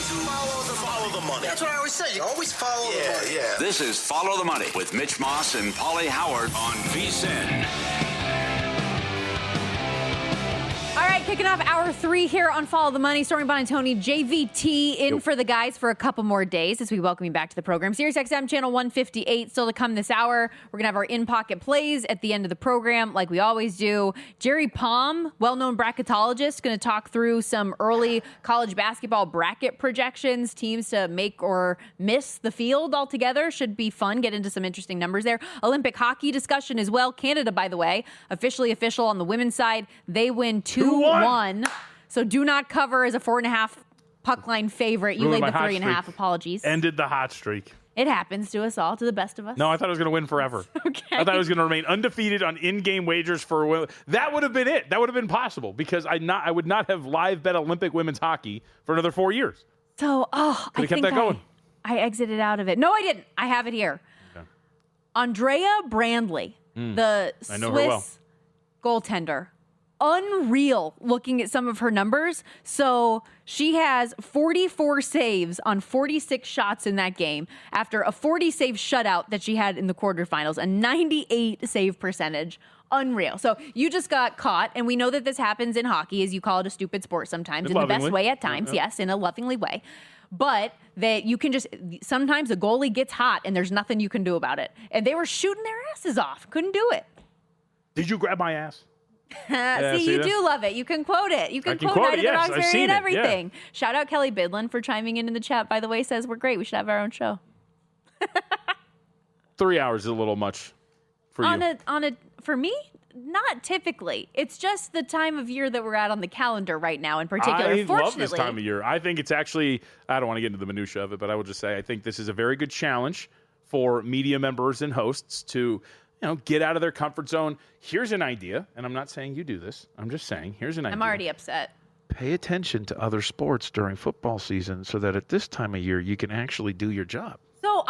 Follow the money. That's what I always say. You always follow the money. Yeah. This is Follow the Money with Mitch Moss and Paulie Howard on VSiN. All right, kicking off hour 3 here on Follow the Money. Stormy Buonantony, JVT in for the guys for a couple more days as we welcome you back to the program. SiriusXM channel 158 still to come this hour. We're going to have our in-pocket plays at the end of the program like we always do. Jerry Palm, well-known bracketologist, going to talk through some early college basketball bracket projections, teams to make or miss the field altogether. Should be fun. Get into some interesting numbers there. Olympic hockey discussion as well. Canada, by the way, officially official on the women's side. They win 2-1. So do not cover as a 4.5 puck line favorite. You laid the 3.5. Apologies. Ended the hot streak. It happens to us all, to the best of us. No, I thought I was going to win forever. Okay. I thought I was going to remain undefeated on in-game wagers for that would have been it. That would have been possible because I would not have live bet Olympic women's hockey for another 4 years. So, I kept think that going. I exited out of it. No, I didn't. I have it here. Okay. Andrea Brandley, the I know her well. Swiss goaltender. Unreal looking at some of her numbers. So she has 44 saves on 46 shots in that game after a 40-save shutout that she had in the quarterfinals, a 98 save percentage. Unreal. So you just got caught, and we know that this happens in hockey, as you call it a stupid sport sometimes, in the best way at times, yes, in a lovingly way. But that you can just, sometimes a goalie gets hot, and there's nothing you can do about it. And they were shooting their asses off. Couldn't do it. Did you grab my ass? See, you do love it. You can quote it. You can quote Night of the Roxbury and everything. Yeah. Shout out Kelly Bidlin for chiming in the chat, by the way, says we're great. We should have our own show. 3 hours is a little much for you. For me, not typically. It's just the time of year that we're at on the calendar right now in particular. I love this time of year. I think it's actually, I don't want to get into the minutia of it, but I will just say I think this is a very good challenge for media members and hosts to get out of their comfort zone. Here's an idea, and I'm not saying you do this. I'm just saying, here's an idea. I'm already upset. Pay attention to other sports during football season so that at this time of year you can actually do your job. So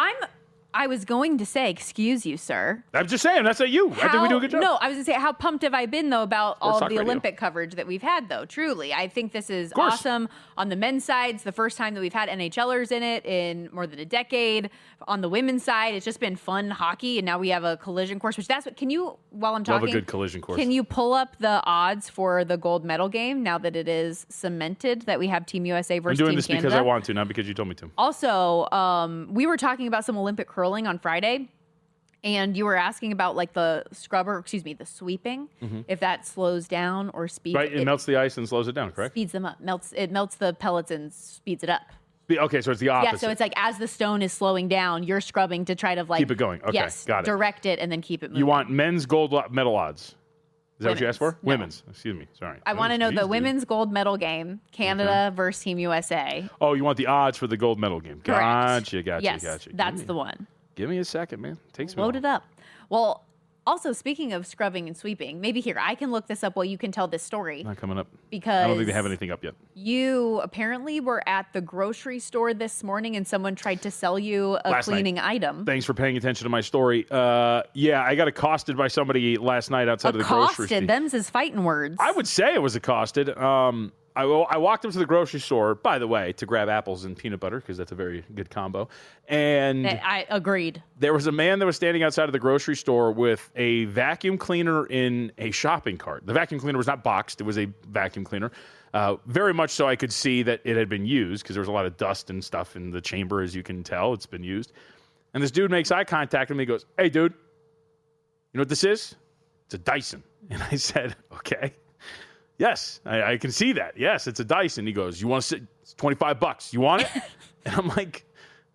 I was going to say, excuse you, sir. I'm just saying, that's not you. I think we do a good job. No, I was going to say, how pumped have I been, though, about all of the Olympic coverage that we've had, though, truly. I think this is awesome. On the men's side, it's the first time that we've had NHLers in it in more than a decade. On the women's side, it's just been fun hockey, and now we have a collision course, can you, while I'm talking. Love a good collision course. Can you pull up the odds for the gold medal game now that it is cemented that we have Team USA versus Team Canada? I'm doing this because I want to, not because you told me to. Also, we were talking about some Olympic curling on Friday, and you were asking about the sweeping, if that slows down or speeds. Right, it melts the ice and slows it down, correct? Speeds them up. It melts the pellets and speeds it up. Okay, so it's the opposite. Yeah, so it's like as the stone is slowing down, you're scrubbing to try to keep it going. Okay, got it. Direct it and then keep it moving. You want men's gold medal odds? Is that what you asked for? No. Women's. Excuse me. Sorry. I want to know the women's gold medal game, Canada versus Team USA. Oh, you want the odds for the gold medal game? Correct. Gotcha. Yes, that's the one. Give me a second, man. Takes me. Load it up. Well, also, speaking of scrubbing and sweeping, maybe here, I can look this up while you can tell this story. Not coming up. Because I don't think they have anything up yet. You apparently were at the grocery store this morning and someone tried to sell you a cleaning item. Thanks for paying attention to my story. Yeah, I got accosted by somebody last night outside of the grocery store. Them's is fighting words. I would say it was accosted. I walked up to the grocery store, by the way, to grab apples and peanut butter, because that's a very good combo. And I agreed. There was a man that was standing outside of the grocery store with a vacuum cleaner in a shopping cart. The vacuum cleaner was not boxed. It was a vacuum cleaner. Very much so I could see that it had been used, because there was a lot of dust and stuff in the chamber, as you can tell. It's been used. And this dude makes eye contact with me. He goes, "Hey, dude, you know what this is? It's a Dyson." And I said, "Okay. Yes, I can see that. Yes, it's a Dyson." He goes, "You want to sit? It's $25. You want it?" And I'm like,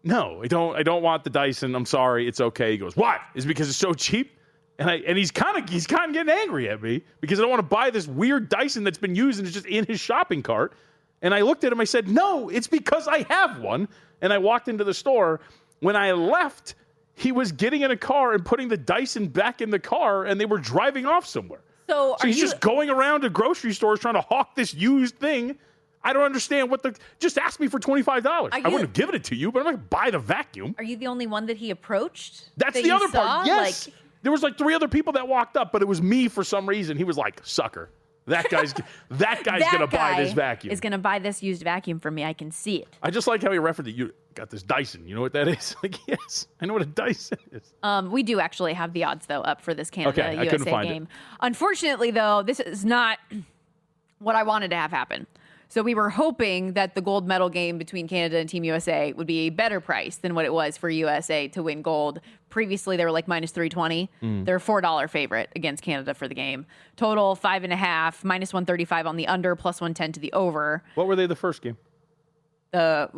"No, I don't want the Dyson. I'm sorry. It's okay." He goes, "Why? Is it because it's so cheap?" And he's kind of getting angry at me because I don't want to buy this weird Dyson that's been used and it's just in his shopping cart. And I looked at him. I said, "No, it's because I have one." And I walked into the store. When I left, he was getting in a car and putting the Dyson back in the car, and they were driving off somewhere. So he's just going around to grocery stores trying to hawk this used thing. I don't understand just ask me for $25. I wouldn't have given it to you, but I'm not going to buy the vacuum. Are you the only one that he approached? That's the other part. Yes. There was 3 other people that walked up, but it was me for some reason. He was like, "Sucker." That guy's going to buy this vacuum. Is going to buy this used vacuum for me. I can see it. I just like how he referenced it. You got this Dyson. You know what that is? Like, yes, I know what a Dyson is. We do actually have the odds, though, up for this Canada-USA game. Unfortunately, though, this is not what I wanted to have happen. So we were hoping that the gold medal game between Canada and Team USA would be a better price than what it was for USA to win gold. Previously, they were like minus 320. They're a $4 favorite against Canada for the game. Total 5.5, minus 135 on the under, plus 110 to the over. What were they the first game? I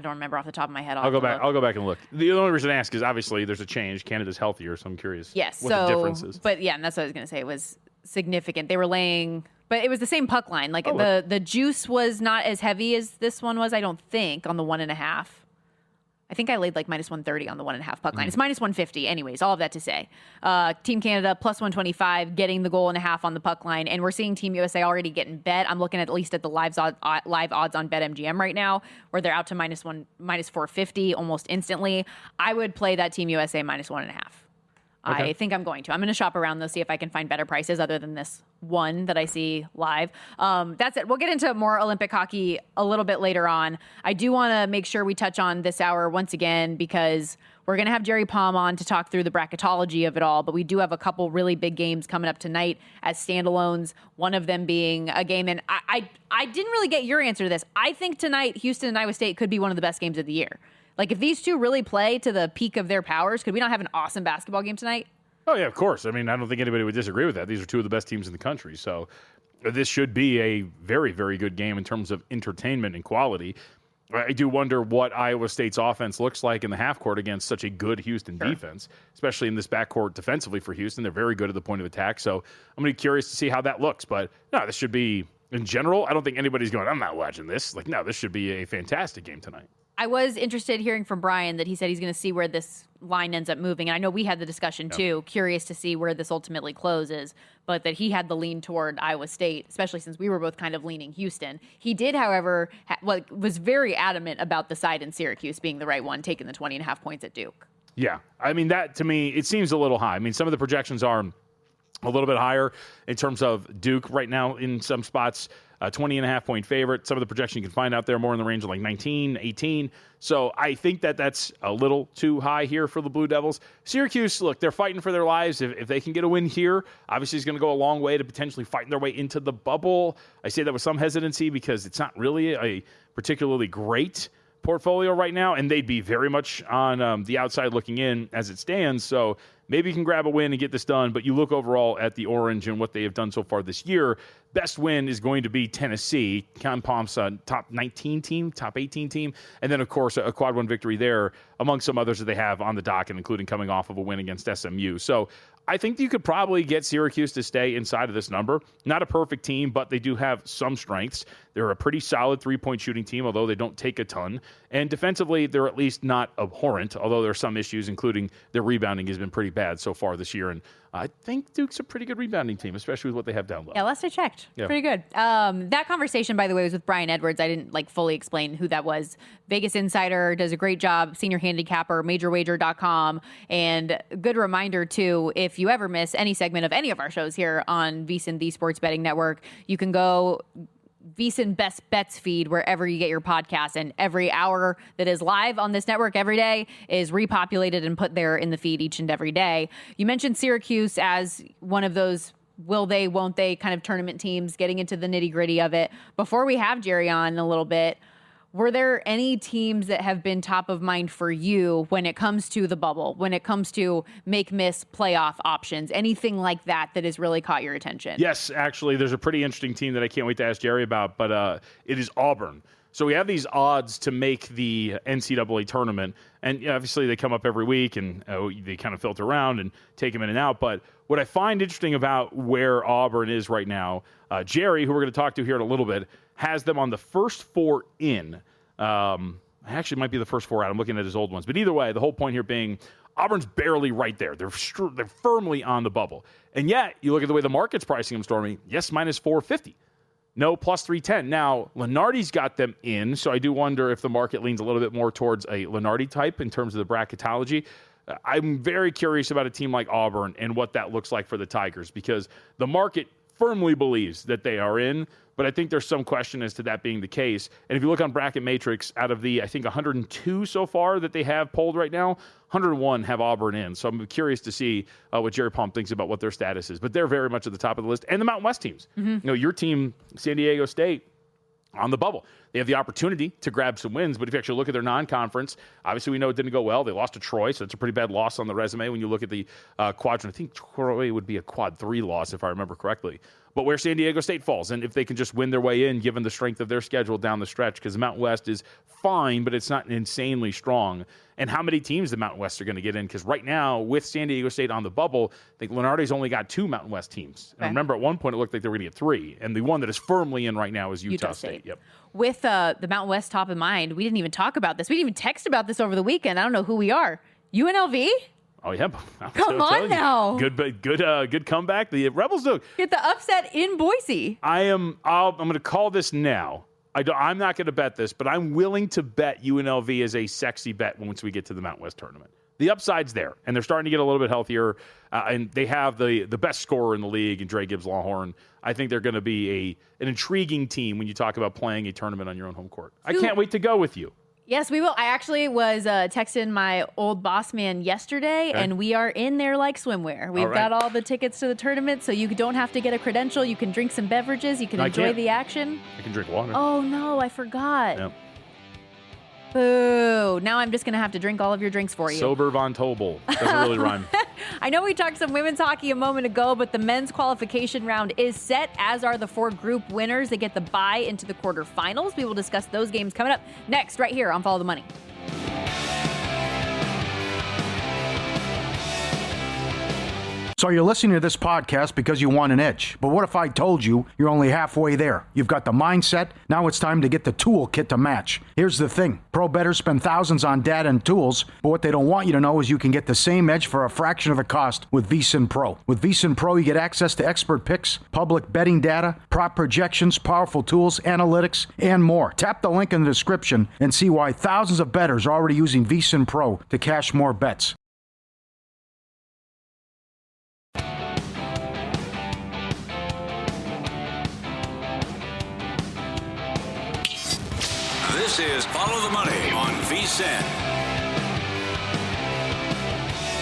don't remember off the top of my head. I'll go back and look. The only reason I ask is obviously there's a change. Canada's healthier, so I'm curious. Yes, what the difference is. But yeah, and that's what I was going to say. It was significant. They were laying, but it was the same puck line. Like the juice was not as heavy as this one was, I don't think, on the 1.5. I think I laid like minus 130 on the 1.5 puck line. It's minus 150 anyways, all of that to say. Team Canada plus 125, getting the goal and a half on the puck line. And we're seeing Team USA already getting bet. I'm looking at least at the live odds on BetMGM right now, where they're out to minus 450 almost instantly. I would play that Team USA minus 1.5. Okay. I think I'm going to. I'm going to shop around, though, see if I can find better prices other than this one that I see live. That's it. We'll get into more Olympic hockey a little bit later on. I do want to make sure we touch on this hour once again because we're going to have Jerry Palm on to talk through the bracketology of it all, but we do have a couple really big games coming up tonight as standalones, one of them being a game. And I didn't really get your answer to this. I think tonight, Houston and Iowa State could be one of the best games of the year. Like, if these two really play to the peak of their powers, could we not have an awesome basketball game tonight? Oh, yeah, of course. I mean, I don't think anybody would disagree with that. These are two of the best teams in the country. So this should be a very, very good game in terms of entertainment and quality. I do wonder what Iowa State's offense looks like in the half court against such a good Houston defense, especially in this backcourt defensively for Houston. They're very good at the point of attack. So I'm going to be curious to see how that looks. But, no, this should be, in general, I don't think anybody's going, I'm not watching this. Like, no, this should be a fantastic game tonight. I was interested hearing from Brian that he said he's going to see where this line ends up moving. And I know we had the discussion too, curious to see where this ultimately closes, but that he had the lean toward Iowa State, especially since we were both kind of leaning Houston. He did, however, was very adamant about the side in Syracuse being the right one, taking the 20.5 points at Duke. Yeah. I mean, that to me, it seems a little high. I mean, some of the projections are a little bit higher in terms of Duke right now in some spots. 20.5 point favorite. Some of the projection you can find out there more in the range of like 19, 18. So I think that that's a little too high here for the Blue Devils. Syracuse, look, they're fighting for their lives. If they can get a win here, obviously it's going to go a long way to potentially fighting their way into the bubble. I say that with some hesitancy because it's not really a particularly great portfolio right now, and they'd be very much on the outside looking in as it stands. So maybe you can grab a win and get this done, but you look overall at the Orange and what they have done so far this year. Best win is going to be Tennessee, KenPom's top 19 team, top 18 team, and then, of course, a quad one victory there among some others that they have on the docket, including coming off of a win against SMU. So I think you could probably get Syracuse to stay inside of this number. Not a perfect team, but they do have some strengths. They're a pretty solid three-point shooting team, although they don't take a ton. And defensively, they're at least not abhorrent, although there are some issues, including their rebounding has been pretty bad so far this year. And I think Duke's a pretty good rebounding team, especially with what they have down low. Yeah, last I checked. Yeah. Pretty good. That conversation, by the way, was with Brian Edwards. I didn't fully explain who that was. Vegas Insider does a great job, senior handicapper, majorwager.com. And good reminder, too, if you ever miss any segment of any of our shows here on VSiN, the Sports Betting Network, you can go VSiN Best Bets feed wherever you get your podcasts, and every hour that is live on this network every day is repopulated and put there in the feed each and every day. You mentioned Syracuse as one of those will they, won't they kind of tournament teams, getting into the nitty gritty of it. Before we have Jerry on in a little bit, were there any teams that have been top of mind for you when it comes to the bubble, when it comes to make-miss playoff options, anything like that that has really caught your attention? Yes, actually, there's a pretty interesting team that I can't wait to ask Jerry about, but it is Auburn. So we have these odds to make the NCAA tournament, and obviously they come up every week, and they kind of filter around and take them in and out. But what I find interesting about where Auburn is right now, Jerry, who we're going to talk to here in a little bit, has them on the first four in. Actually, it might be the first four out. I'm looking at his old ones. But either way, the whole point here being Auburn's barely right there. They're firmly on the bubble. And yet, you look at the way the market's pricing them, Stormy, yes, minus 450. No, plus 310. Now, Lenardi's got them in, so I do wonder if the market leans a little bit more towards a Lenardi type in terms of the bracketology. I'm very curious about a team like Auburn and what that looks like for the Tigers, because the market firmly believes that they are in, but I think there's some question as to that being the case. And if you look on Bracket Matrix, out of the, I think, 102 so far that they have polled right now, 101 have Auburn in. So I'm curious to see what Jerry Palm thinks about what their status is. But they're very much at the top of the list. And the Mountain West teams. You know, your team, San Diego State, on the bubble. They have the opportunity to grab some wins, but if you actually look at their non-conference, obviously we know it didn't go well. They lost to Troy, so it's a pretty bad loss on the resume when you look at the quadrant. I think Troy would be a quad 3 loss if I remember correctly. But where San Diego State falls, and if they can just win their way in, given the strength of their schedule down the stretch, because the Mountain West is fine, but it's not insanely strong. And how many teams the Mountain West are going to get in? Because right now, with San Diego State on the bubble, I think Lunardi's only got 2 Mountain West teams. And I remember at one point it looked like they were going to get 3. And the one that is firmly in right now is Utah State. Yep. With the Mountain West top of mind, we didn't even talk about this. We didn't even text about this over the weekend. I don't know who we are. UNLV? Oh, yeah. Come on now. Good comeback. The Rebels do. Get the upset in Boise. I'm going to call this now. I'm not going to bet this, but I'm willing to bet UNLV is a sexy bet once we get to the Mountain West tournament. The upside's there, and they're starting to get a little bit healthier, and they have the best scorer in the league in Dre Gibbs-Longhorn. I think they're going to be an intriguing team when you talk about playing a tournament on your own home court. I can't wait to go with you. Yes, we will. I actually was texting my old boss man yesterday, and we are in there like swimwear. We've got all the tickets to the tournament, so you don't have to get a credential. You can drink some beverages. You can enjoy the action. I can drink water. Oh, no, I forgot. Yep. Boo. Now I'm just going to have to drink all of your drinks for you. Sober Von Tobel. Doesn't really rhyme. I know we talked some women's hockey a moment ago, but the men's qualification round is set, as are the 4 group winners. They get the bye into the quarterfinals. We will discuss those games coming up next right here on Follow the Money. So you're listening to this podcast because you want an edge. But what if I told you you're only halfway there? You've got the mindset. Now it's time to get the toolkit to match. Here's the thing. Pro bettors spend thousands on data and tools, but what they don't want you to know is you can get the same edge for a fraction of the cost with VSiN Pro. With VSiN Pro, you get access to expert picks, public betting data, prop projections, powerful tools, analytics, and more. Tap the link in the description and see why thousands of bettors are already using VSiN Pro to cash more bets. This is Follow the Money on VSiN.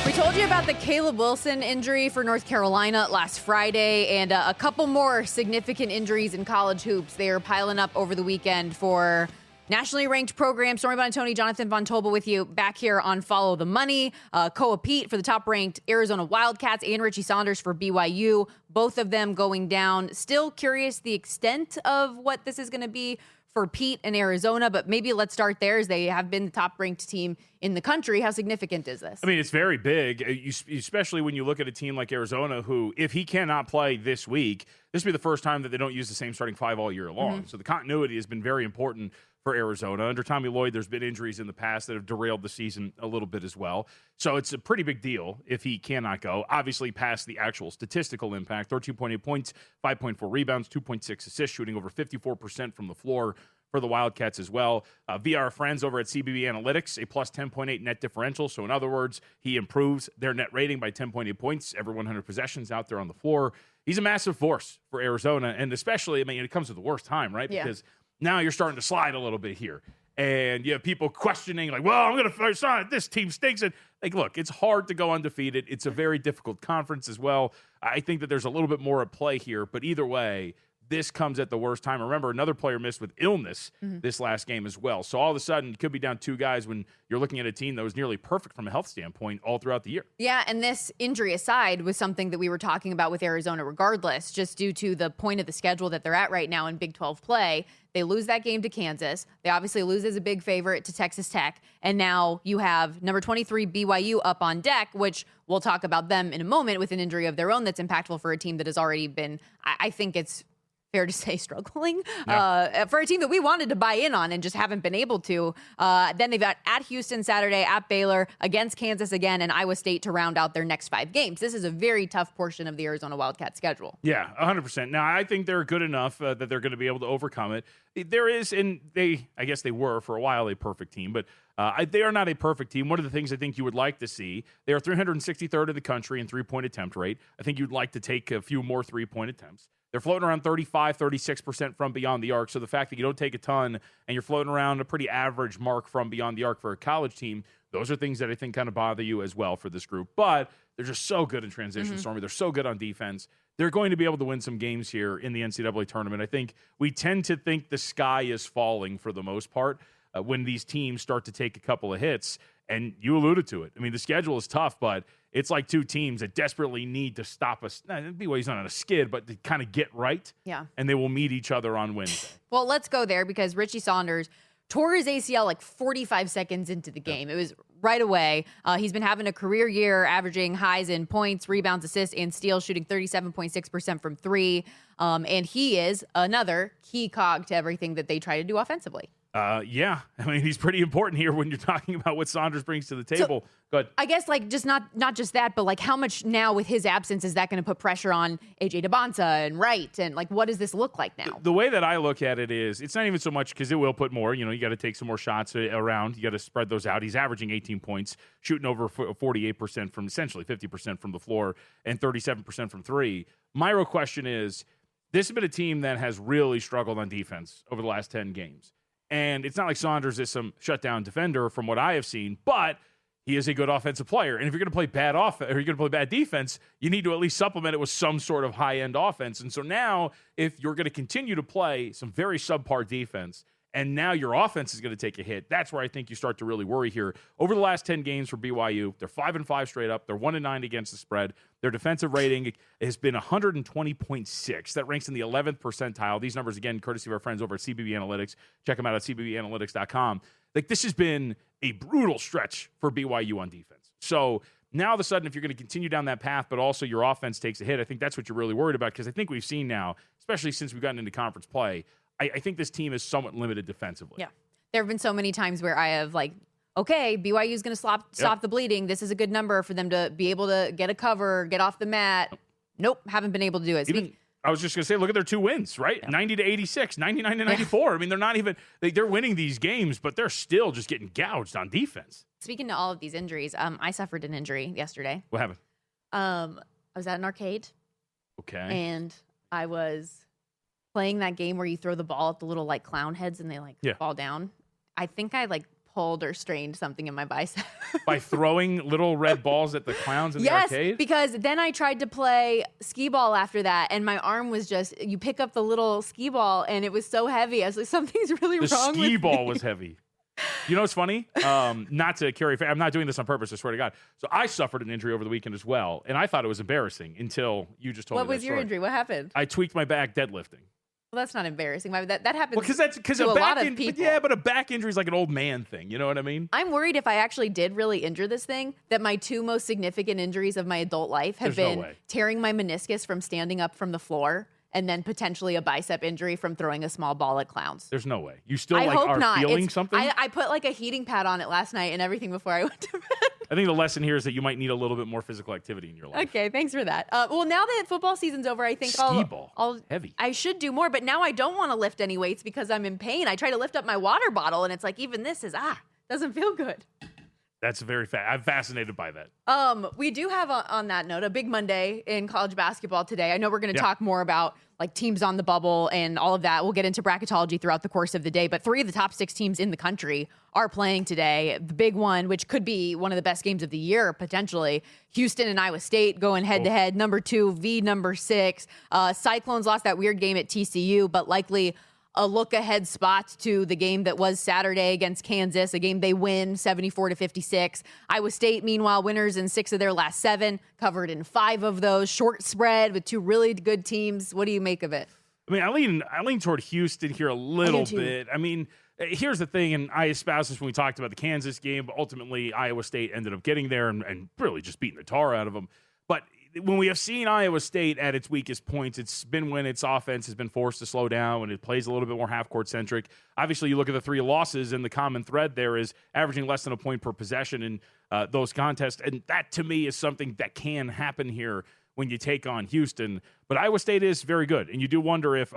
We told you about the Caleb Wilson injury for North Carolina last Friday, and a couple more significant injuries in college hoops. They are piling up over the weekend for nationally ranked programs. Stormy Buonantony, Jonathan Von Tobel with you back here on Follow the Money. Koa Pete for the top-ranked Arizona Wildcats and Richie Saunders for BYU. Both of them going down. Still curious the extent of what this is going to be for Pete and Arizona, but maybe let's start there, as they have been the top-ranked team in the country. How significant is this? I mean, it's very big, especially when you look at a team like Arizona, who, if he cannot play this week, this will be the first time that they don't use the same starting 5 all year long. So the continuity has been very important for Arizona. Under Tommy Lloyd, there's been injuries in the past that have derailed the season a little bit as well. So it's a pretty big deal if he cannot go. Obviously, past the actual statistical impact, 13.8 points, 5.4 rebounds, 2.6 assists, shooting over 54% from the floor for the Wildcats as well. Via our friends over at CBB Analytics, a plus 10.8 net differential. So in other words, he improves their net rating by 10.8 points every 100 possessions out there on the floor. He's a massive force for Arizona, and especially, I mean, it comes at the worst time, right? Yeah. Because now you're starting to slide a little bit here. And you have people questioning, like, well, I'm going to sign this team stinks. And like, look, it's hard to go undefeated. It's a very difficult conference as well. I think that there's a little bit more at play here. But either way, this comes at the worst time. Remember, another player missed with illness this last game as well. So all of a sudden, you could be down 2 guys when you're looking at a team that was nearly perfect from a health standpoint all throughout the year. Yeah, and this injury aside was something that we were talking about with Arizona regardless, just due to the point of the schedule that they're at right now in Big 12 play. They lose that game to Kansas. They obviously lose as a big favorite to Texas Tech. And now you have number 23 BYU up on deck, which we'll talk about them in a moment with an injury of their own that's impactful for a team that has already been, I think it's fair to say, struggling for a team that we wanted to buy in on and just haven't been able to. Then they've got at Houston Saturday, at Baylor, against Kansas again, and Iowa State to round out their next 5 games. This is a very tough portion of the Arizona Wildcat schedule. Yeah, 100%. Now, I think they're good enough that they're going to be able to overcome it. There is, and I guess they were for a while a perfect team, but they are not a perfect team. One of the things I think you would like to see, they are 363rd in the country in three-point attempt rate. I think you'd like to take a few more three-point attempts. they're floating around 35, 36% from beyond the arc. So the fact that you don't take a ton and you're floating around a pretty average mark from beyond the arc for a college team, those are things that I think kind of bother you as well for this group. But they're just so good in transition, Stormy. They're so good on defense. They're going to be able to win some games here in the NCAA tournament. I think we tend to think the sky is falling for the most part when these teams start to take a couple of hits. And you alluded to it. I mean, the schedule is tough, but it's like two teams that desperately need to stop us. BYU's not on a skid, but to kind of get right. Yeah. And they will meet each other on Wednesday. Well, let's go there because Richie Saunders tore his ACL like 45 seconds into the game. It was right away. He's been having a career year, averaging highs in points, rebounds, assists, and steals, shooting 37.6% from three. And he is another key cog to everything that they try to do offensively. Yeah. I mean, he's pretty important here when you're talking about what Saunders brings to the table. Go ahead. I guess like just not just that, but like how much now with his absence is that going to put pressure on AJ DeBonta and Wright? And like, what does this look like now? The way that I look at it is it's not even so much because it will put more. You got to take some more shots around. You got to spread those out. He's averaging 18 points, shooting over 48% from essentially 50% from the floor and 37% from three. My real question is, this has been a team that has really struggled on defense over the last 10 games. And it's not like Saunders is some shutdown defender from what I have seen, but he is a good offensive player. And if you're going to play bad offense or you're going to play bad defense, you need to at least supplement it with some sort of high-end offense. And so now, if you're going to continue to play some very subpar defense, and now your offense is going to take a hit, that's where I think you start to really worry here. Over the last 10 games for BYU, they're 5-5 straight up. They're 1-9 against the spread. Their defensive rating has been 120.6. That ranks in the 11th percentile. These numbers, again, courtesy of our friends over at CBB Analytics. Check them out at cbbanalytics.com. Like, this has been a brutal stretch for BYU on defense. So now, all of a sudden, if you're going to continue down that path, but also your offense takes a hit, I think that's what you're really worried about, because I think we've seen now, especially since we've gotten into conference play, I think this team is somewhat limited defensively. Yeah. There have been so many times where I have like, okay, BYU is going to stop the bleeding. This is a good number for them to be able to get a cover, get off the mat. Nope, haven't been able to do it. I was just going to say, look at their two wins, right? Yeah. 90-86, 99-94. I mean, they're not even they're winning these games, but they're still just getting gouged on defense. Speaking to all of these injuries, I suffered an injury yesterday. What happened? I was at an arcade. Okay. And I was playing that game where you throw the ball at the little like clown heads and they like fall down. I think I like pulled or strained something in my bicep. By throwing little red balls at the clowns in the arcade? Yes, because then I tried to play skee ball after that, and my arm was just, you pick up the little skee ball, and it was so heavy. I was like, something's really wrong with me. The skee ball was heavy. You know what's funny? Not to carry, I'm not doing this on purpose, I swear to God. So I suffered an injury over the weekend as well, and I thought it was embarrassing until you just told me that What was your story. injury? What happened? I tweaked my back deadlifting. Well, that's not embarrassing. That happens Because to a lot of people. Yeah, but a back injury is like an old man thing. You know what I mean? I'm worried if I actually did really injure this thing, that my two most significant injuries of my adult life have been tearing my meniscus from standing up from the floor and then potentially a bicep injury from throwing a small ball at clowns. There's no way. You still hope are not. Feeling something? I put like a heating pad on it last night and everything before I went to bed. I think the lesson here is that you might need a little bit more physical activity in your life. Okay, thanks for that. Well, now that football season's over, I think I'll heavy. I should do more, but now I don't want to lift any weights because I'm in pain. I try to lift up my water bottle, and it's like even this is doesn't feel good. That's I'm fascinated by that. We do have on that note a big Monday in college basketball today. I know we're going to talk more about like teams on the bubble and all of that. We'll get into bracketology throughout the course of the day, but 3 of the top 6 teams in the country are playing today. The big one, which could be one of the best games of the year, potentially, Houston and Iowa State going head to head, number 2 v number 6. Cyclones lost that weird game at TCU, but likely a look ahead spot to the game that was Saturday against Kansas, a game they win 74-56. Iowa State, meanwhile, winners in 6 of their last 7, covered in 5 of those. Short spread with 2 really good teams. What do you make of it? I mean, I lean toward Houston here a little bit. I mean, here's the thing, and I espoused this when we talked about the Kansas game, but ultimately Iowa State ended up getting there and really just beating the tar out of them. But when we have seen Iowa State at its weakest points, it's been when its offense has been forced to slow down, when it plays a little bit more half-court centric. Obviously, you look at the 3 losses, and the common thread there is averaging less than a point per possession in those contests. And that, to me, is something that can happen here when you take on Houston. But Iowa State is very good, and you do wonder if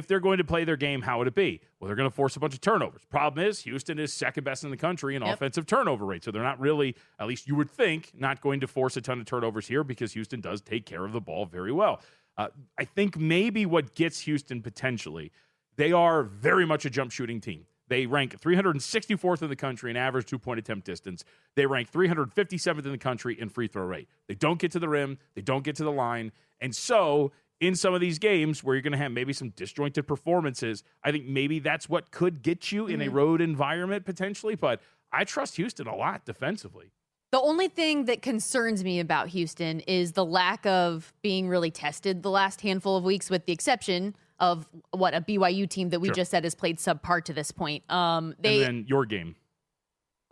they're going to play their game, how would it be? Well, they're going to force a bunch of turnovers. Problem is, Houston is second best in the country in offensive turnover rate. So they're not really, at least you would think, not going to force a ton of turnovers here because Houston does take care of the ball very well. I think maybe what gets Houston potentially, they are very much a jump shooting team. They rank 364th in the country in average two-point attempt distance. They rank 357th in the country in free throw rate. They don't get to the rim. They don't get to the line. And so in some of these games where you're going to have maybe some disjointed performances, I think maybe that's what could get you in a road environment potentially. But I trust Houston a lot defensively. The only thing that concerns me about Houston is the lack of being really tested the last handful of weeks, with the exception of a BYU team that we just said has played subpar to this point. And then your game.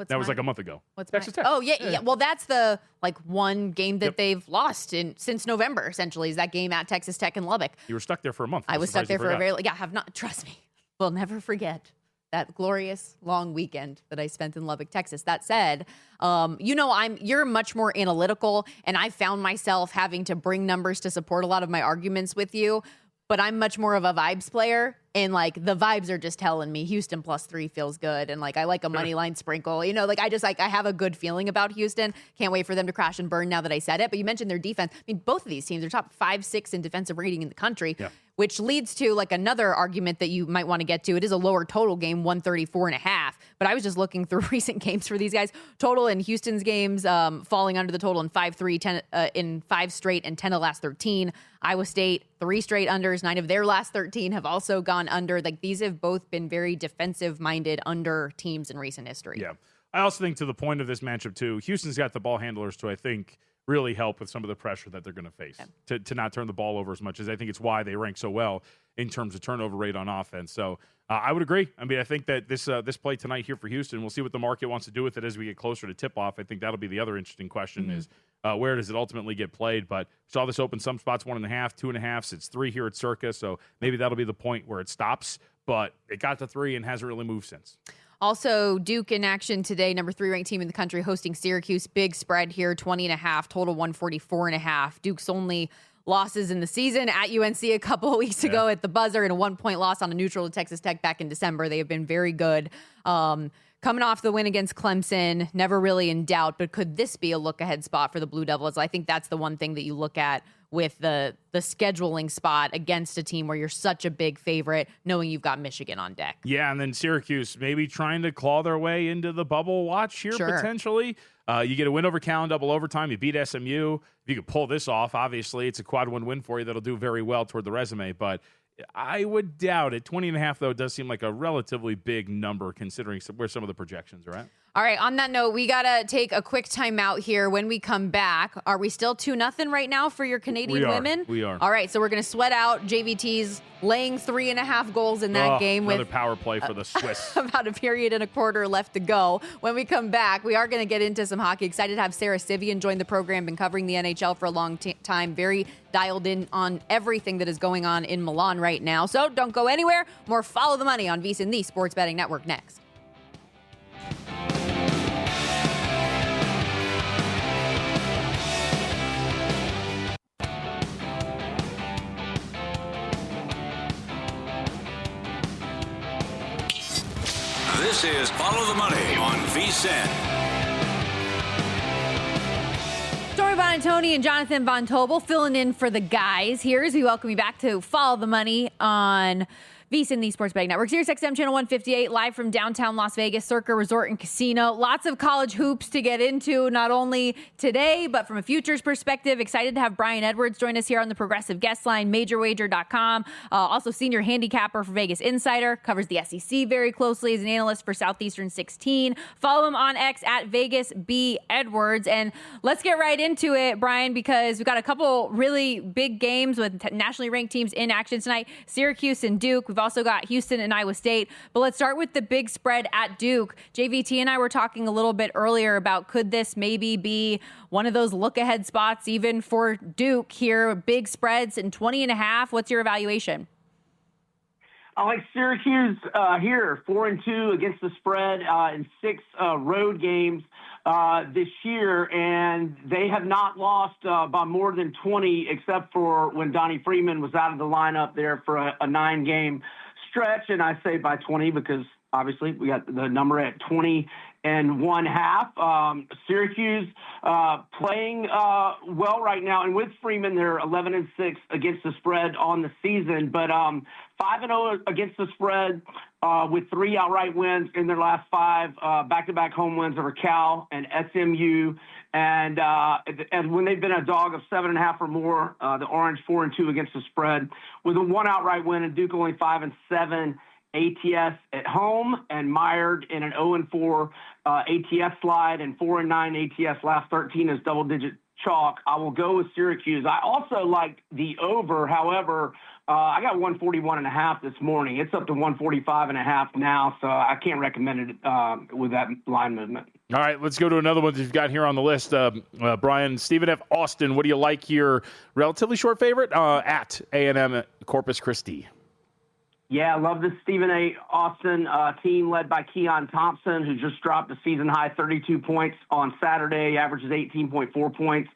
That was like a month ago. What's Texas mine? Tech. Oh, yeah. Well, that's the one game that they've lost since November, essentially, is that game at Texas Tech in Lubbock. You were stuck there for a month. I was stuck there for a have not, trust me, we'll never forget that glorious long weekend that I spent in Lubbock, Texas. That said, you're much more analytical, and I found myself having to bring numbers to support a lot of my arguments with you. But I'm much more of a vibes player, and the vibes are just telling me Houston +3 feels good, and I like a money line sprinkle. I have a good feeling about Houston. Can't wait for them to crash and burn now that I said it. But you mentioned their defense. I mean, both of these teams are top 5-6 in defensive rating in the country, which leads to another argument that you might want to get to. It is a lower total game, 134.5. But I was just looking through recent games for these guys. Total in Houston's games falling under the total in 5-3, 10 in 5 straight, and 10 of the last 13. Iowa State, 3 straight unders. 9 of their last 13 have also gone under. These have both been very defensive-minded under teams in recent history. Yeah. I also think to the point of this matchup, too, Houston's got the ball handlers to, I think, really help with some of the pressure that they're going to face to not turn the ball over as much, as I think it's why they rank so well in terms of turnover rate on offense. So I would agree. I mean, I think that this play tonight here for Houston, we'll see what the market wants to do with it as we get closer to tip-off. I think that'll be the other interesting question is where does it ultimately get played? But saw this open some spots 1.5, 2.5. It's 3 here at Circa, so maybe that'll be the point where it stops. But it got to 3 and hasn't really moved since. Also, Duke in action today, number 3 ranked team in the country, hosting Syracuse. Big spread here, 20.5, total 144.5. Duke's only losses in the season at UNC a couple of weeks ago at the buzzer, and a 1-point loss on a neutral to Texas Tech back in December. They have been very good. Coming off the win against Clemson, never really in doubt, but could this be a look-ahead spot for the Blue Devils? I think that's the one thing that you look at with the scheduling spot against a team where you're such a big favorite, knowing you've got Michigan on deck. Yeah, and then Syracuse maybe trying to claw their way into the bubble watch here potentially. You get a win over Cal in double overtime. You beat SMU. If you could pull this off, obviously it's a quad 1 win for you that'll do very well toward the resume, but I would doubt it. 20.5, though, does seem like a relatively big number considering where some of the projections are at. All right, on that note, we got to take a quick timeout here. When we come back, are we still 2-0 right now for your Canadian women? We are. All right, so we're going to sweat out JVT's laying 3.5 goals in that game. Another with power play for the Swiss. About a period and a quarter left to go. When we come back, we are going to get into some hockey. Excited to have Sarah Sivian join the program. Been covering the NHL for a long time. Very dialed in on everything that is going on in Milan right now. So don't go anywhere. More Follow the Money on VSiN, the Sports Betting Network, next. This is Follow the Money on VSiN. Stormy Buonantony and Jonathan Von Tobel filling in for the guys here as we welcome you back to Follow the Money on VSiN, the Sports Betting Network. SiriusXM Channel 158, live from downtown Las Vegas, Circa Resort and Casino. Lots of college hoops to get into, not only today, but from a futures perspective. Excited to have Brian Edwards join us here on the Progressive Guest Line, MajorWager.com. Also senior handicapper for Vegas Insider, covers the SEC very closely as an analyst for Southeastern 16. Follow him on X at Vegas B Edwards. And let's get right into it, Brian, because we've got a couple really big games with nationally ranked teams in action tonight. Syracuse and Duke. We've also got Houston and Iowa State. But let's start with the big spread at Duke. JVT and I were talking a little bit earlier about could this maybe be one of those look-ahead spots even for Duke here, big spreads and 20.5. What's your evaluation? I like Syracuse here, 4-2 against the spread in 6 road games this year, and they have not lost by more than 20, except for when Donnie Freeman was out of the lineup there for a 9-game stretch. And I say by 20 because obviously we got the number at 20.5. Syracuse playing well right now, and with Freeman, they're 11-6 against the spread on the season, but 5-0 against the spread with 3 outright wins in their last 5 back-to-back home wins over Cal and SMU. And when they've been a dog of 7.5 or more, the Orange 4-2 against the spread with a 1 outright win, and Duke only 5-7 ATS at home, and mired in an 0-4 ATS slide, and 4-9 ATS last 13 is double-digit chalk. I will go with Syracuse. I also like the over. However, I got 141.5 this morning. It's up to 145.5 now, so I can't recommend it with that line movement. All right, let's go to another one that you've got here on the list. Brian, Stephen F. Austin, what do you like here? Relatively short favorite at A&M Corpus Christi. Yeah, I love this Stephen A. Austin team led by Keon Thompson, who just dropped a season-high 32 points on Saturday, averages 18.4 points,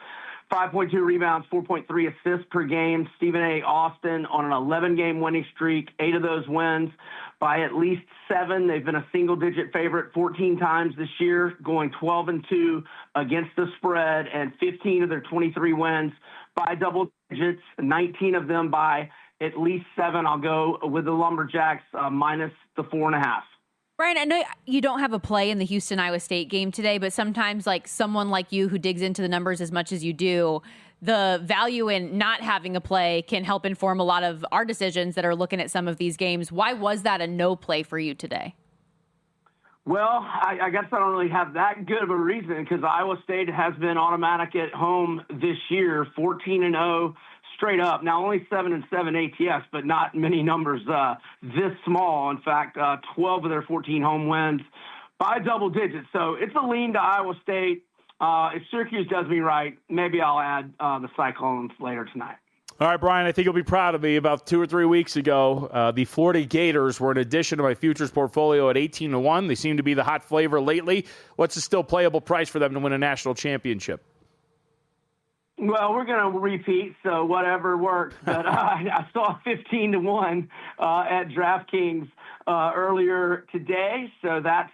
5.2 rebounds, 4.3 assists per game. Stephen A. Austin on an 11-game winning streak, 8 of those wins by at least 7. They've been a single-digit favorite 14 times this year, going 12-2 against the spread, and 15 of their 23 wins by double digits, 19 of them by at least 7. I'll go with the Lumberjacks minus the 4.5. Brian, I know you don't have a play in the Houston-Iowa State game today, but sometimes like someone like you who digs into the numbers as much as you do, the value in not having a play can help inform a lot of our decisions that are looking at some of these games. Why was that a no play for you today? Well, I guess I don't really have that good of a reason, because Iowa State has been automatic at home this year, 14-0 straight up. Now only 7-7 ATS, but not many numbers this small. In fact, 12 of their 14 home wins by double digits. So it's a lean to Iowa State. If Syracuse does me right, maybe I'll add the Cyclones later tonight. All right, Brian, I think you'll be proud of me. About 2 or 3 weeks ago, the Florida Gators were an addition to my futures portfolio at 18-1. They seem to be the hot flavor lately. What's the still playable price for them to win a national championship? Well, we're going to repeat, so whatever works. But I saw 15-1 at DraftKings earlier today, so that's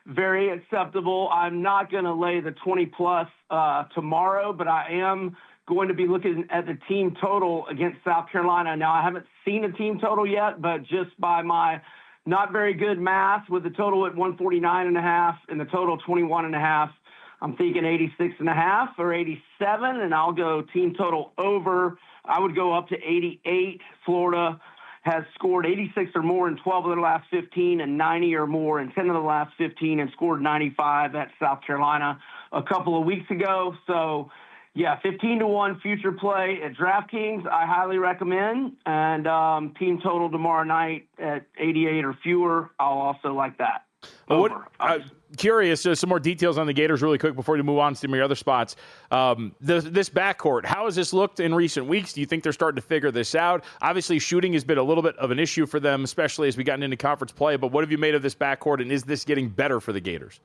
very acceptable. I'm not going to lay the 20-plus tomorrow, but I am going to be looking at the team total against South Carolina. Now, I haven't seen a team total yet, but just by my not very good math, with the total at 149.5 and the total 21.5, I'm thinking 86.5 or 87, and I'll go team total over. I would go up to 88. Florida has scored 86 or more in 12 of their last 15 and 90 or more in 10 of the last 15 and scored 95 at South Carolina a couple of weeks ago. So, yeah, 15-1 future play at DraftKings, I highly recommend. And team total tomorrow night at 88 or fewer, I'll also like that. Curious, some more details on the Gators really quick before you move on to some of your other spots. This backcourt, how has this looked in recent weeks? Do you think they're starting to figure this out? Obviously, shooting has been a little bit of an issue for them, especially as we gotten into conference play. But what have you made of this backcourt, and is this getting better for the Gators?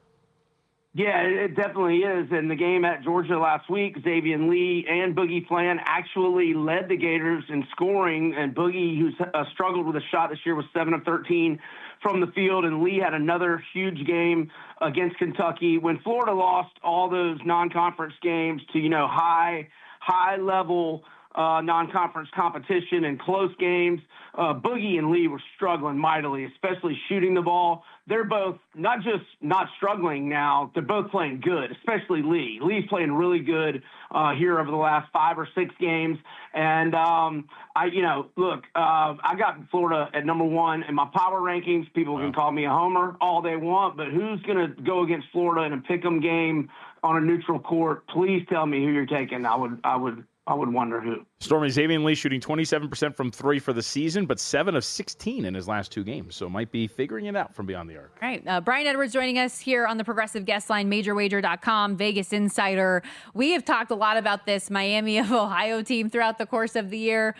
Yeah, it definitely is. In the game at Georgia last week, Xavier Lee and Boogie Flan actually led the Gators in scoring. And Boogie, who's struggled with a shot this year, was 7 of 13 from the field. And Lee had another huge game against Kentucky. When Florida lost all those non-conference games to, high-level non-conference competition and close games, Boogie and Lee were struggling mightily, especially shooting the ball. They're both not just not struggling now, they're both playing good, especially Lee. Lee's playing really good here over the last 5 or 6 games. And, I got Florida at number 1 in my power rankings. People can call me a homer all they want, but who's going to go against Florida in a pick'em game on a neutral court? Please tell me who you're taking. I would wonder who. Stormy, Xavier Lee shooting 27% from 3 for the season, but 7 of 16 in his last 2 games. So might be figuring it out from beyond the arc. All right. Brian Edwards joining us here on the Progressive Guest Line, MajorWager.com, Vegas Insider. We have talked a lot about this Miami of Ohio team throughout the course of the year.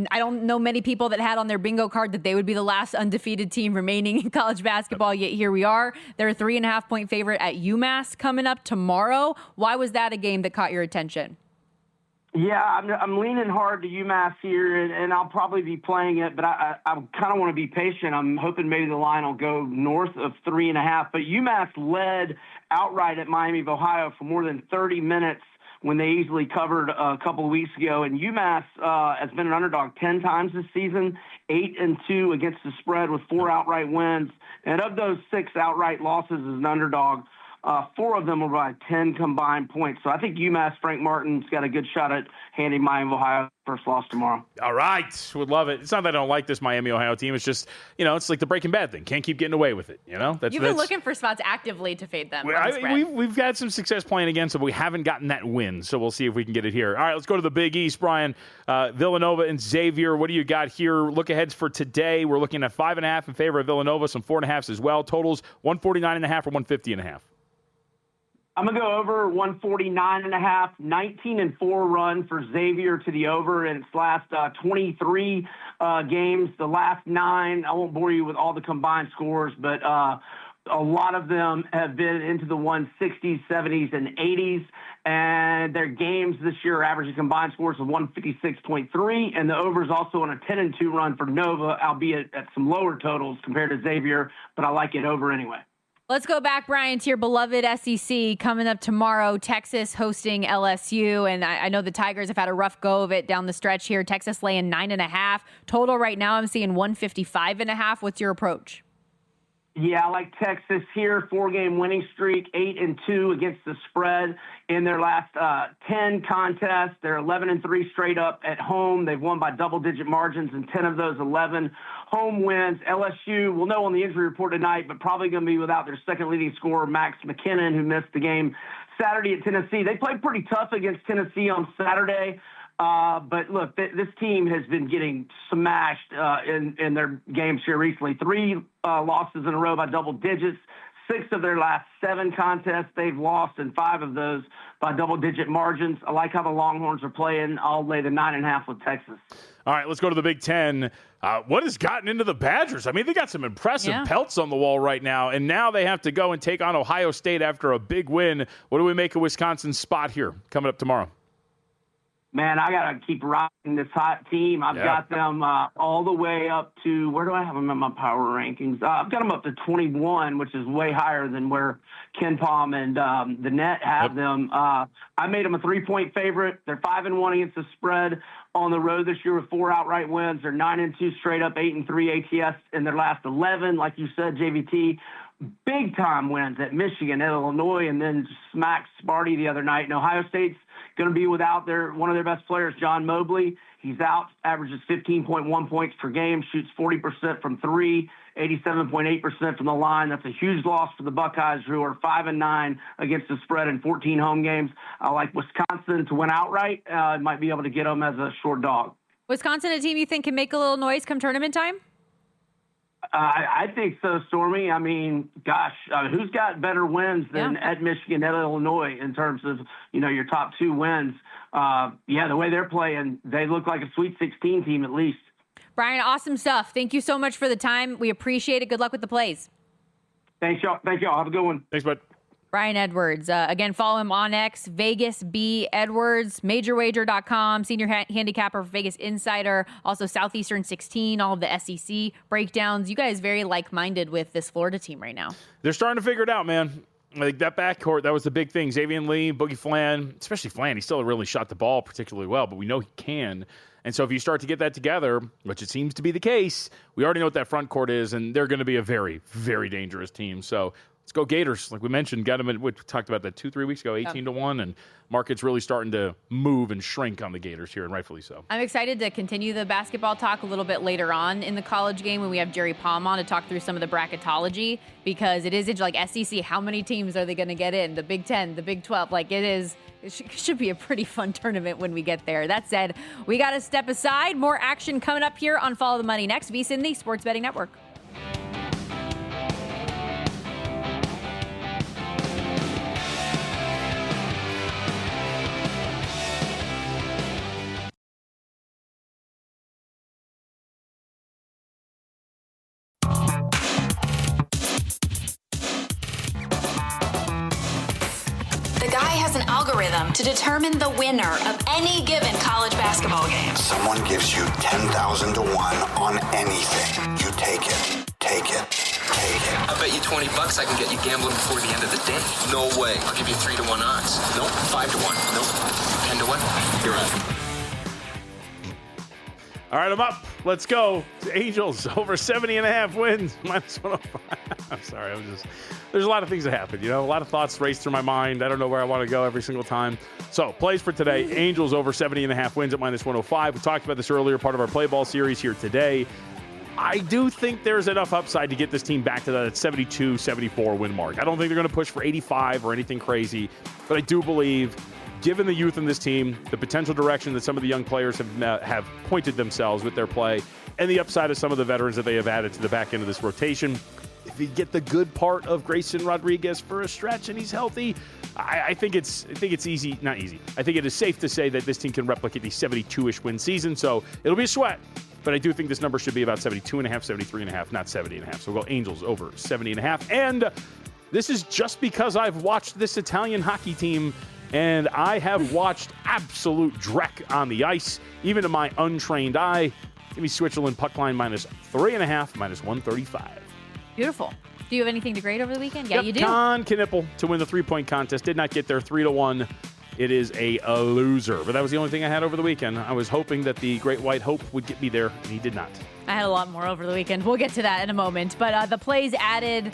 I don't know many people that had on their bingo card that they would be the last undefeated team remaining in college basketball, yet here we are. They're a 3.5-point favorite at UMass coming up tomorrow. Why was that a game that caught your attention? Yeah, I'm leaning hard to UMass here, and I'll probably be playing it, but I kind of want to be patient. I'm hoping maybe the line will go north of 3.5. But UMass led outright at Miami of Ohio for more than 30 minutes when they easily covered a couple of weeks ago. And UMass has been an underdog 10 times this season, 8-2 against the spread with 4 outright wins. And of those 6 outright losses as an underdog, 4 of them were by 10 combined points. So I think UMass, Frank Martin's got a good shot at handing Miami of Ohio first loss tomorrow. All right. Would love it. It's not that I don't like this Miami, Ohio team. It's just, it's like the Breaking Bad thing. Can't keep getting away with it, You've been looking for spots actively to fade them. We've had some success playing against them, but we haven't gotten that win, so we'll see if we can get it here. All right, let's go to the Big East, Brian. Villanova and Xavier, what do you got here? Look aheads for today. We're looking at 5.5 in favor of Villanova, some 4.5s as well. Totals 149.5 or 150.5. I'm going to go over 149.5, 19-4 run for Xavier to the over in its last 23 games. The last 9, I won't bore you with all the combined scores, but a lot of them have been into the 160s, 70s, and 80s. And their games this year are averaging combined scores of 156.3, and the over is also on a 10-2 run for Nova, albeit at some lower totals compared to Xavier, but I like it over anyway. Let's go back, Brian, to your beloved SEC coming up tomorrow. Texas hosting LSU, and I know the Tigers have had a rough go of it down the stretch here. Texas laying 9.5. Total right now, I'm seeing 155.5. What's your approach? Yeah, I like Texas here. 4-game winning streak, 8-2 against the spread in their last 10 contests. They're 11-3 straight up at home. They've won by double-digit margins in 10 of those 11 home wins. LSU, we'll know on the injury report tonight, but probably going to be without their second leading scorer, Max McKinnon, who missed the game Saturday at Tennessee. They played pretty tough against Tennessee on Saturday. But look, this team has been getting smashed in their games here recently. 3 losses in a row by double digits. 6 of their last 7 contests they've lost, and 5 of those by double-digit margins. I like how the Longhorns are playing. I'll lay the 9.5 with Texas. All right, let's go to the Big Ten. What has gotten into the Badgers? I mean, they got some impressive pelts on the wall right now, and now they have to go and take on Ohio State after a big win. What do we make of Wisconsin's spot here coming up tomorrow? Man, I got to keep rocking this hot team. I've got them all the way up to, where do I have them in my power rankings? I've got them up to 21, which is way higher than where Ken Palm and the Net have them. I made them a 3-point favorite. They're 5-1 against the spread on the road this year with 4 outright wins. They're 9-2 straight up, 8-3 ATS in their last 11. Like you said, JVT, big time wins at Michigan, at Illinois, and then smacked Sparty the other night. And Ohio State's going to be without one of their best players, John Mobley. He's out, averages 15.1 points per game, shoots 40% from 3, 87.8% from the line. That's a huge loss for the Buckeyes, who are 5-9 against the spread in 14 home games. I like Wisconsin to win outright. Might be able to get them as a short dog. Wisconsin, a team you think can make a little noise come tournament time? I think so, Stormy. I mean, gosh, who's got better wins than at Michigan, at Illinois in terms of, your top 2 wins? The way they're playing, they look like a Sweet 16 team at least. Brian, awesome stuff. Thank you so much for the time. We appreciate it. Good luck with the plays. Thanks, y'all. Have a good one. Thanks, bud. Brian Edwards. Again, follow him on X, Vegas B Edwards, majorwager.com, senior handicapper for Vegas Insider, also Southeastern 16, all of the SEC breakdowns. You guys very like-minded with this Florida team right now. They're starting to figure it out, man. Like that backcourt, that was the big thing. Xavier Lee, Boogie Flan, especially Flan, he still really shot the ball particularly well, but we know he can. And so if you start to get that together, which it seems to be the case, we already know what that front court is, and they're going to be a very, very dangerous team. So let's go Gators. Like we mentioned, we talked about that 2-3 weeks ago, 18-1, and market's really starting to move and shrink on the Gators here, and rightfully so. I'm excited to continue the basketball talk a little bit later on in the college game when we have Jerry Palm on to talk through some of the bracketology, because it is like SEC, how many teams are they going to get in? The Big 10, the Big 12, it should be a pretty fun tournament when we get there. That said, we got to step aside. More action coming up here on Follow the Money next. VSiN, the Sports Betting Network. has an algorithm to determine the winner of any given college basketball game. Someone gives you 10,000 to 1 on anything. You take it. Take it. Take it. I bet you $20 I can get you gambling before the end of the day. No way. I'll give you 3 to 1 odds. Nope. 5 to 1. Nope. 10 to 1. You're on. All right, I'm up. Let's go. Angels over 70.5 wins. Minus 105. I'm sorry. There's a lot of things that happen. You know, a lot of thoughts race through my mind. I don't know where I want to go every single time. So, plays for today. Angels over 70.5 wins at minus 105. We talked about this earlier, part of our play ball series here today. I do think there's enough upside to get this team back to that 72, 74 win mark. I don't think they're going to push for 85 or anything crazy, but I do believe, given the youth in this team, the potential direction that some of the young players have pointed themselves with their play, and the upside of some of the veterans that they have added to the back end of this rotation, if you get the good part of Grayson Rodriguez for a stretch and he's healthy, I think it's easy, not easy. I think it is safe to say that this team can replicate the 72-ish win season, so it'll be a sweat. But I do think this number should be about 72.5, 73.5, not 70.5. So we'll go Angels over 70.5. And this is just because I've watched this Italian hockey team, and I have watched absolute dreck on the ice, even to my untrained eye. Give me Switzerland puck line minus 3.5, minus 135. Beautiful. Do you have anything to grade over the weekend? Yeah, yep, you do. Con Knippel to win the 3-point contest. Did not get there 3-1. It is a loser. But that was the only thing I had over the weekend. I was hoping that the Great White Hope would get me there, and he did not. I had a lot more over the weekend. We'll get to that in a moment. But the plays added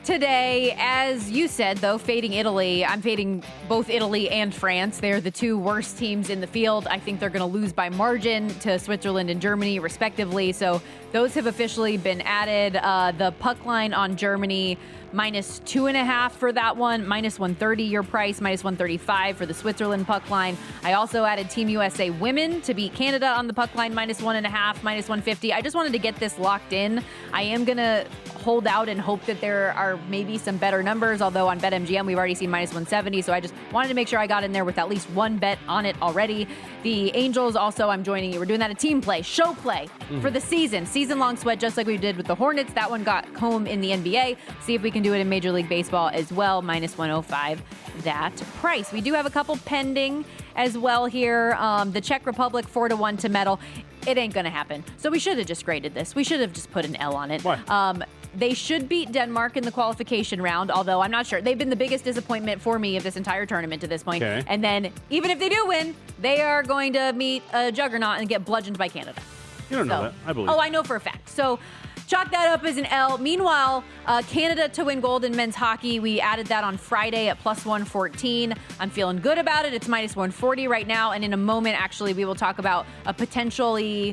today, as you said, though, fading Italy. I'm fading both Italy and France. They're the two worst teams in the field. I think they're going to lose by margin to Switzerland and Germany, respectively. So those have officially been added. The puck line on Germany, minus 2.5 for that one, minus 130 your price, minus 135 for the Switzerland puck line. I also added Team USA women to beat Canada on the puck line, minus 1.5, minus 150. I just wanted to get this locked in. I am going to hold out and hope that there are maybe some better numbers, although on BetMGM we've already seen minus 170, so I just wanted to make sure I got in there with at least one bet on it already. The Angels also, I'm joining you. We're doing that a team play, show play for the season-long sweat, just like we did with the Hornets. That one got home in the NBA. See if we can do it in Major League Baseball as well, minus 105 that price. We do have a couple pending as well here. The Czech Republic 4-1 to medal. It ain't gonna happen. So we should have just graded this. We should have just put an L on it. Why? They should beat Denmark in the qualification round, although I'm not sure. They've been the biggest disappointment for me of this entire tournament to this point. Okay. And then, even if they do win, they are going to meet a juggernaut and get bludgeoned by Canada. You don't know that. I believe. Oh, I know for a fact. So chalk that up as an L. Meanwhile, Canada to win gold in men's hockey. We added that on Friday at plus 114. I'm feeling good about it. It's minus 140 right now. And in a moment, actually, we will talk about a potential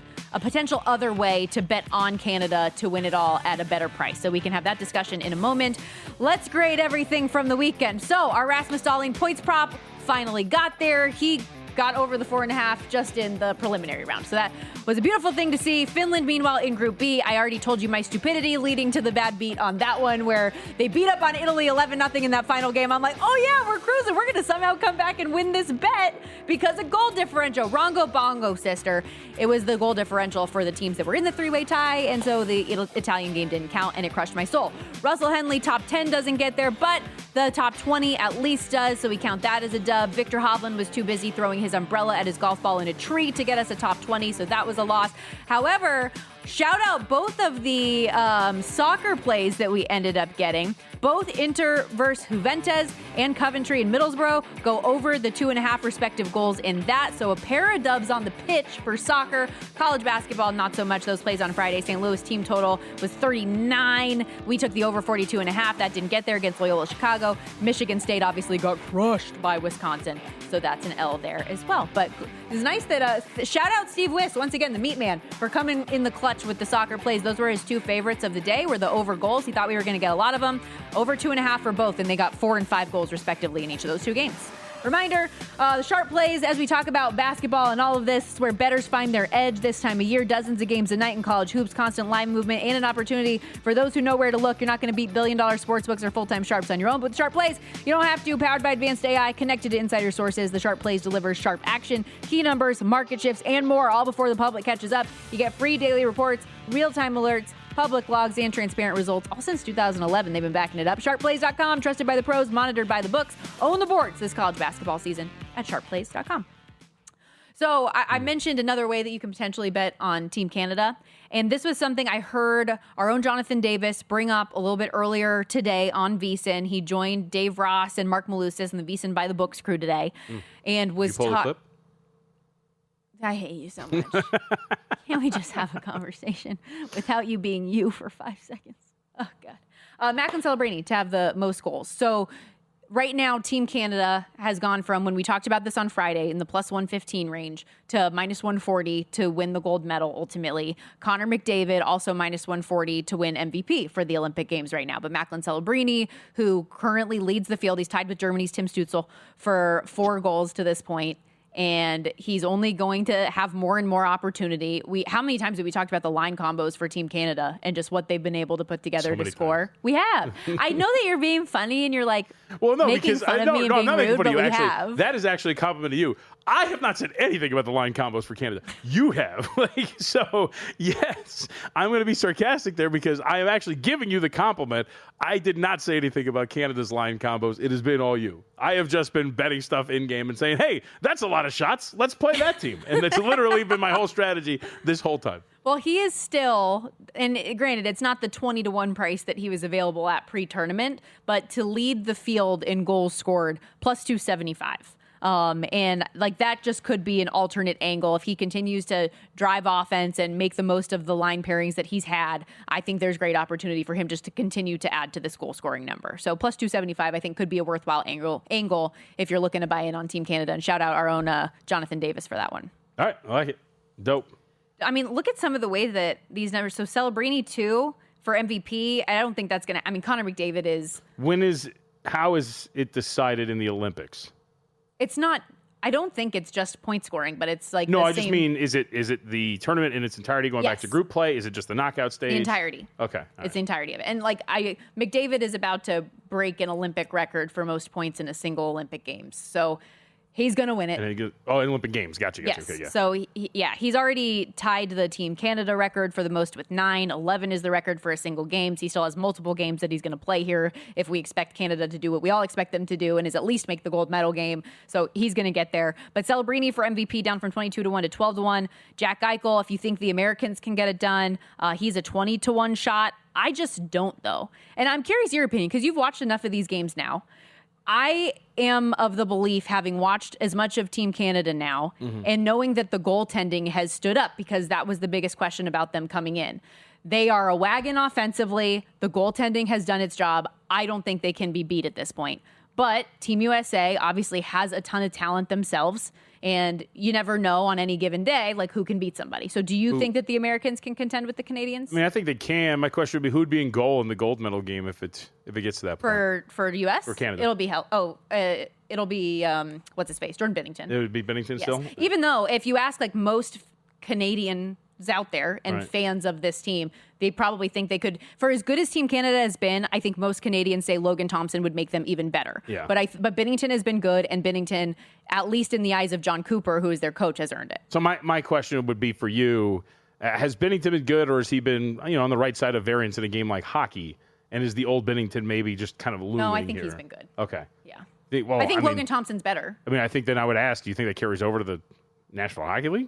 other way to bet on Canada to win it all at a better price. So we can have that discussion in a moment. Let's grade everything from the weekend. So our Rasmus Dahlin points prop finally got there. He got over the 4.5 just in the preliminary round. So that was a beautiful thing to see. Finland, meanwhile, in Group B. I already told you my stupidity leading to the bad beat on that one where they beat up on Italy 11-0 in that final game. I'm like, oh yeah, we're cruising. We're going to somehow come back and win this bet because of goal differential. Rongo Bongo, sister. It was the goal differential for the teams that were in the three-way tie, and so the Italian game didn't count, and it crushed my soul. Russell Henley, top 10 doesn't get there, but the top 20 at least does, so we count that as a dub. Victor Hovland was too busy throwing his umbrella at his golf ball in a tree to get us a top 20, so that was a loss. However, shout out both of the soccer plays that we ended up getting. Both Inter versus Juventus and Coventry and Middlesbrough go over the 2.5 respective goals in that. So a pair of dubs on the pitch for soccer. College basketball, not so much. Those plays on Friday. St. Louis team total was 39. We took the over 42.5. That didn't get there against Loyola Chicago. Michigan State obviously got crushed by Wisconsin. So that's an L there as well. But it's nice that, shout out Steve Wiss, once again, the meat man, for coming in the clutch with the soccer plays. Those were his two favorites of the day, were the over goals. He thought we were going to get a lot of them. Over 2.5 for both, and they got 4 and 5 goals respectively in each of those two games. Reminder, the sharp plays as we talk about basketball and all of this, where bettors find their edge this time of year. Dozens of games a night in college hoops, constant live movement, and an opportunity for those who know where to look. You're not going to beat billion-dollar sportsbooks or full-time sharps on your own, but with Sharp Plays, you don't have to. Powered by advanced AI, connected to insider sources, the Sharp Plays delivers sharp action, key numbers, market shifts, and more, all before the public catches up. You get free daily reports, real-time alerts, public logs, and transparent results all since 2011. They've been backing it up. Sharpplays.com, trusted by the pros, monitored by the books. Own the boards this college basketball season at sharpplays.com. So I mentioned another way that you can potentially bet on Team Canada. And this was something I heard our own Jonathan Davis bring up a little bit earlier today on VSiN. He joined Dave Ross and Mark Malusis and the VSiN by the Books crew today. And was Did you pull the clip? I hate you so much. Can't we just have a conversation without you being you for 5 seconds? Oh, God. Macklin Celebrini to have the most goals. So right now, Team Canada has gone from, when we talked about this on Friday, in the plus 115 range to minus 140 to win the gold medal ultimately. Connor McDavid also minus 140 to win MVP for the Olympic Games right now. But Macklin Celebrini, who currently leads the field, he's tied with Germany's Tim Stützle for 4 goals to this point. And he's only going to have more and more opportunity. How many times have we talked about the line combos for Team Canada and just what they've been able to put together to score? Times. We have. I know that you're being funny and you're like, well, no, making because fun of me and being rude, but we have. That is actually a compliment to you. I have not said anything about the line combos for Canada. You have. So, yes, I'm going to be sarcastic there because I am actually giving you the compliment. I did not say anything about Canada's line combos. It has been all you. I have just been betting stuff in-game and saying, hey, that's a lot of shots. Let's play that team. And that's literally been my whole strategy this whole time. Well, he is still, and granted, it's not the 20-1 price that he was available at pre-tournament, but to lead the field in goals scored, plus 275. And like that just could be an alternate angle. If he continues to drive offense and make the most of the line pairings that he's had, I think there's great opportunity for him just to continue to add to this goal scoring number. So plus 275, I think could be a worthwhile angle if you're looking to buy in on Team Canada. And shout out our own Jonathan Davis for that one. All right. I like it. Dope. I mean, look at some of the way that these numbers. So Celebrini 2 for MVP. I don't think that's going to, I mean, Connor McDavid is. How is it decided in the Olympics? It's not. I don't think it's just point scoring, but it's like no. I just mean, is it the tournament in its entirety going back to group play? Is it just the knockout stage? The entirety. Okay, it's the entirety of it. And like McDavid is about to break an Olympic record for most points in a single Olympic Games. So he's going to win it. And Olympic Games. Gotcha. Yes. Okay, yeah. So, he's already tied the Team Canada record for the most with 9. 11 is the record for a single games. He still has multiple games that he's going to play here if we expect Canada to do what we all expect them to do and is at least make the gold medal game. So he's going to get there. But Celebrini for MVP down from 22-1 to 12-1. Jack Eichel, if you think the Americans can get it done, he's a 20-1 shot. I just don't, though. And I'm curious your opinion because you've watched enough of these games now. I am of the belief, having watched as much of Team Canada now and knowing that the goaltending has stood up because that was the biggest question about them coming in. They are a wagon offensively. The goaltending has done its job. I don't think they can be beat at this point. But Team USA obviously has a ton of talent themselves, and you never know on any given day like who can beat somebody. So do you think that the Americans can contend with the Canadians? I mean, I think they can. My question would be, who'd be in goal in the gold medal game if it gets to that point? For US? For Canada. It'll be what's his face? Jordan Binnington. It would be Binnington still? Even though if you ask like most Canadians out there and fans of this team, they probably think they could, for as good as Team Canada has been, I think most Canadians say Logan Thompson would make them even better. Yeah. But Binnington has been good, and Binnington, at least in the eyes of John Cooper, who is their coach, has earned it. So my question would be for you, has Binnington been good, or has he been on the right side of variance in a game like hockey? And is the old Binnington maybe just kind of looming No, I think here? He's been good. Okay. Yeah. Well, I think Logan Thompson's better. I mean, I think then I would ask, do you think that carries over to the National Hockey League?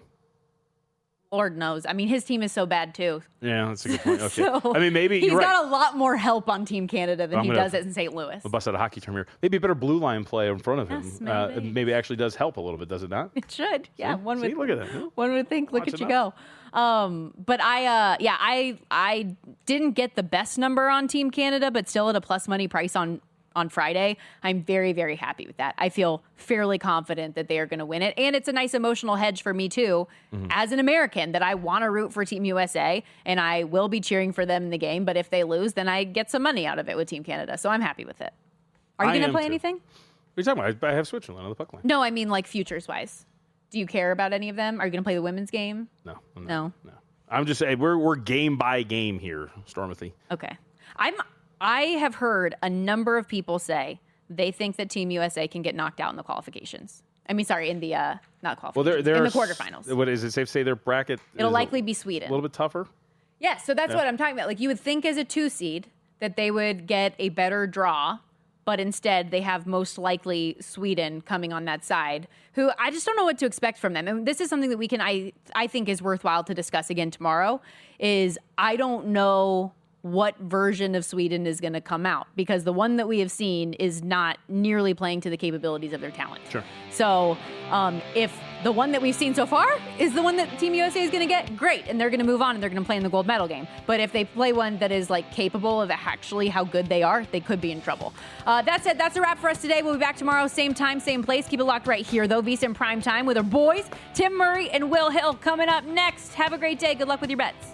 Lord knows. I mean, his team is so bad, too. Yeah, that's a good point. Okay. So I mean, maybe he's you're got right. a lot more help on Team Canada than he does it in St. Louis. We'll bust out a hockey term here. Maybe a better blue line play in front of him. Yes, maybe actually does help a little bit, does it not? It should. Yeah. See, look at that. One would think, look at you go. But I didn't get the best number on Team Canada, but still at a plus money price on Friday. I'm very, very happy with that. I feel fairly confident that they are going to win it. And it's a nice emotional hedge for me, too, as an American, that I want to root for Team USA, and I will be cheering for them in the game. But if they lose, then I get some money out of it with Team Canada. So I'm happy with it. Are you going to play anything? What are you talking about? I have Switzerland on the puck line. No, I mean like futures-wise. Do you care about any of them? Are you going to play the women's game? No. I'm just saying we're game by game here, Stormathy. Okay. I have heard a number of people say they think that Team USA can get knocked out in the qualifications. I mean, sorry, in the not qualifications. Well, they're in the quarterfinals. What is it safe to say their bracket? It'll likely be Sweden. A little bit tougher. Yeah, so that's what I'm talking about. Like, you would think as a 2 seed that they would get a better draw, but instead they have most likely Sweden coming on that side, who I just don't know what to expect from them. And this is something that we can, I think is worthwhile to discuss again tomorrow, is I don't know what version of Sweden is going to come out, because the one that we have seen is not nearly playing to the capabilities of their talent. Sure. So if the one that we've seen so far is the one that Team USA is going to get, great, and they're going to move on and they're going to play in the gold medal game. But if they play one that is like capable of actually how good they are, they could be in trouble. That's it. That's a wrap for us today. We'll be back tomorrow, same time, same place. Keep it locked right here, though. VSiN Prime Time with our boys, Tim Murray and Will Hill, coming up next. Have a great day. Good luck with your bets.